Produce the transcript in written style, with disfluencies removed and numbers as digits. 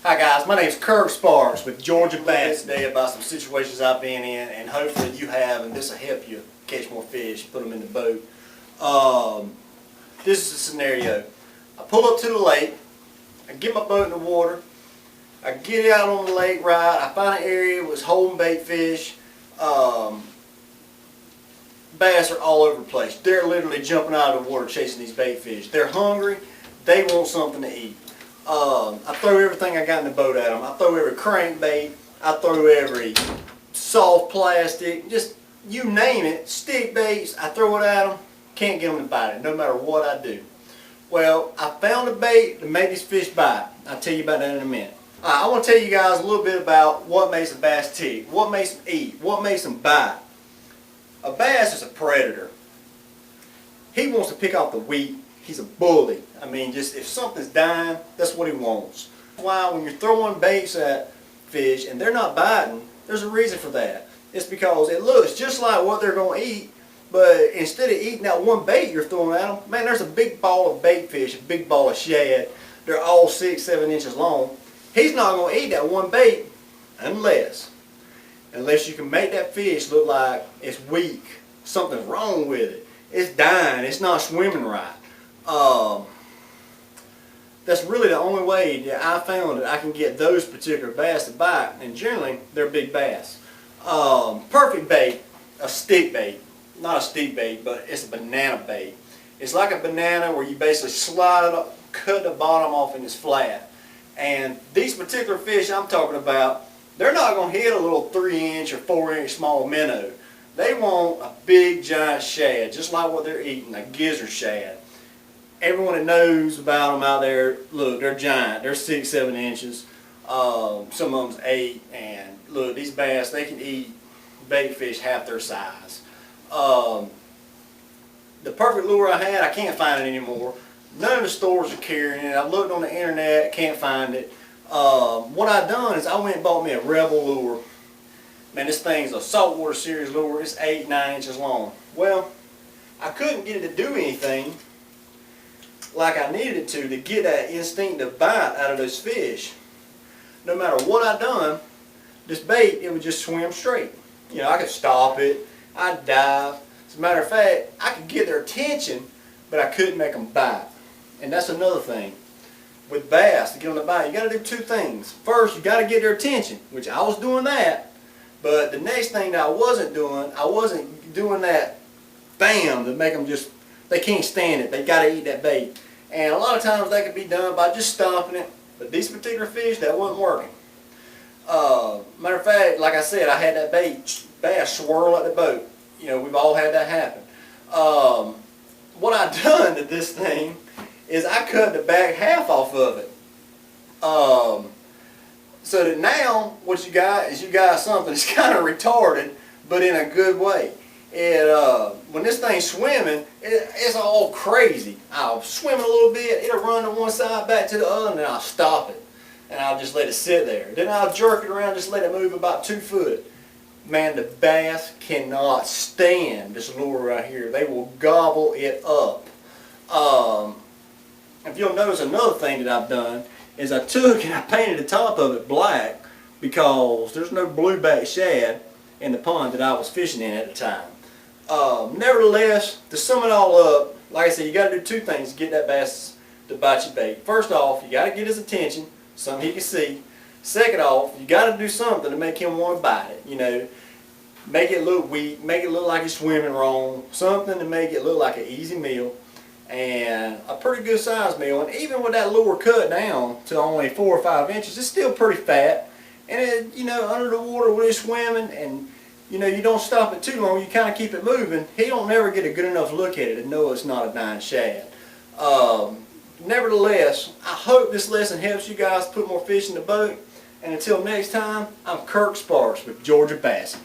Hi guys, my name is Kirk Sparks with Georgia Bassin. Today about some situations I've been in, and hopefully you have, and this will help you catch more fish, put them in the boat. This is a scenario. I pull up to the lake, I get my boat in the water, I get out on the lake right, I find an area that's holding bait fish. Bass are all over the place. They're literally jumping out of the water chasing these bait fish. They're hungry, they want something to eat. I throw everything I got in the boat at them. I throw every crankbait, I throw every soft plastic, just you name it, stick baits, I throw it at them, can't get them to bite it, no matter what I do. Well, I found a bait that made these fish bite. I'll tell you about that in a minute. I want to tell you guys a little bit about what makes a bass tick, what makes them eat, what makes them bite. A bass is a predator. He wants to pick off the wheat. He's a bully. I mean, just if something's dying, that's what he wants. That's why when you're throwing baits at fish and they're not biting, there's a reason for that. It's because it looks just like what they're going to eat, but instead of eating that one bait you're throwing at them, man, there's a big ball of bait fish, a big ball of shad. They're all 6-7 inches long. He's not going to eat that one bait unless you can make that fish look like it's weak. Something's wrong with it. It's dying. It's not swimming right. That's really the only way that I found that I can get those particular bass to bite, and generally they're big bass. Perfect bait, a stick bait. Not a stick bait, but it's a banana bait. It's like a banana where you basically slide it up, cut the bottom off and it's flat. And these particular fish I'm talking about, they're not going to hit a little 3-inch or 4-inch small minnow. They want a big giant shad, just like what they're eating, a gizzard shad. Everyone that knows about them out there, look, they're giant. They're 6-7 inches. Some of them's 8. And look, these bass, they can eat bait fish half their size. The perfect lure I had, I can't find it anymore. None of the stores are carrying it. I've looked on the internet, can't find it. What I've done is I went and bought me a Rebel lure. Man, this thing's a saltwater series lure. It's 8-9 inches long. Well, I couldn't get it to do anything like I needed it to get that instinctive bite out of those fish. No matter what I done, this bait, it would just swim straight. You know, I could stop it, I'd dive. As a matter of fact, I could get their attention, but I couldn't make them bite. And that's another thing. With bass, to get them to bite, you got to do two things. First, you got to get their attention, which I was doing that. But the next thing that I wasn't doing that bam, to make them just, they can't stand it. They got to eat that bait. And a lot of times that could be done by just stomping it. But these particular fish, that wasn't working. Matter of fact, like I said, I had that bass swirl at the boat. You know, we've all had that happen. What I done to this thing is I cut the back half off of it. So that now what you got is you got something that's kind of retarded, but in a good way. When this thing's swimming, it's all crazy. I'll swim a little bit, it'll run to one side, back to the other, and then I'll stop it. And I'll just let it sit there. Then I'll jerk it around, just let it move about 2 foot. Man, the bass cannot stand this lure right here. They will gobble it up. If you'll notice, another thing that I've done is I took and I painted the top of it black because there's no blueback shad in the pond that I was fishing in at the time. Nevertheless, to sum it all up, like I said, you got to do two things to get that bass to bite your bait. First off, you got to get his attention, something he can see. Second off, you got to do something to make him want to bite it. You know, make it look weak, make it look like he's swimming wrong, something to make it look like an easy meal. And a pretty good size meal, and even with that lure cut down to only 4 or 5 inches, it's still pretty fat. And it, you know, under the water when it's swimming, and you know, you don't stop it too long, you kind of keep it moving, he don't never get a good enough look at it to know it's not a dying shad. Nevertheless, I hope this lesson helps you guys put more fish in the boat. And until next time, I'm Kirk Sparks with Georgia Bassin.